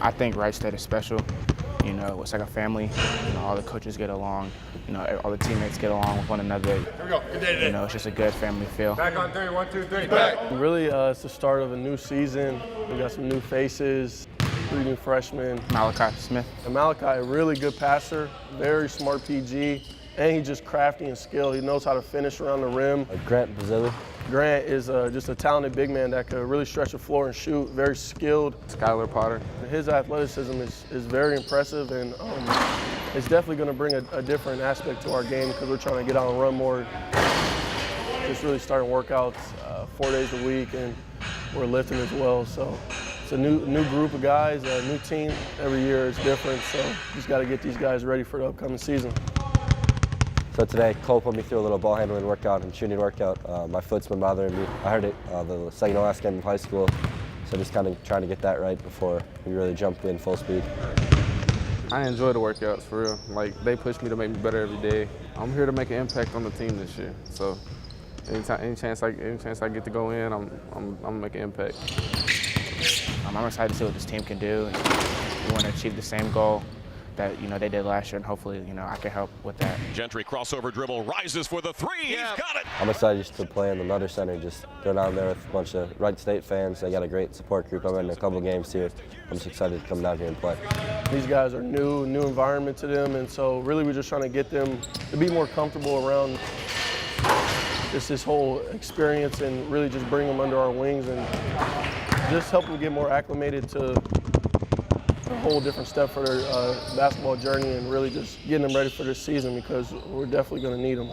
I think Wright State is special. You know, it's like a family. You know, all the coaches get along. You know, all the teammates get along with one another. Here we go. Good day today. You know, it's just a good family feel. Back on 3, 1, 2, 3, back. Really, it's the start of a new season. We got some new faces, 3 new freshmen. Malachi Smith. And Malachi, a really good passer, very smart PG, and he's just crafty and skilled. He knows how to finish around the rim. Grant Bazili. Grant is just a talented big man that could really stretch the floor and shoot, very skilled. Skylar Potter. His athleticism is very impressive, and it's definitely going to bring a different aspect to our game because we're trying to get out and run more. Just really starting workouts 4 days a week, and we're lifting as well. So it's a new group of guys, a new team. Every year is different, so just got to get these guys ready for the upcoming season. So today, Cole put me through a little ball handling workout and shooting workout. My foot's been bothering me. I heard it the second to last game of high school, so just kind of trying to get that right before we really jump in full speed. I enjoy the workouts, for real. Like, they push me to make me better every day. I'm here to make an impact on the team this year. So any chance I get to go in, I'm gonna make an impact. I'm excited to see what this team can do. We want to achieve the same goal that they did last year, and hopefully I can help with that. Gentry crossover dribble, rises for the 3. Yeah. He's got it. I'm excited just to play in the Nutter Center, just go down there with a bunch of Wright State fans. They got a great support group. I'm in a couple games here. I'm just excited to come down here and play. These guys are new environment to them, and so really we're just trying to get them to be more comfortable around this whole experience and really just bring them under our wings and just help them get more acclimated to a whole different step for their basketball journey and really just getting them ready for this season because we're definitely going to need them.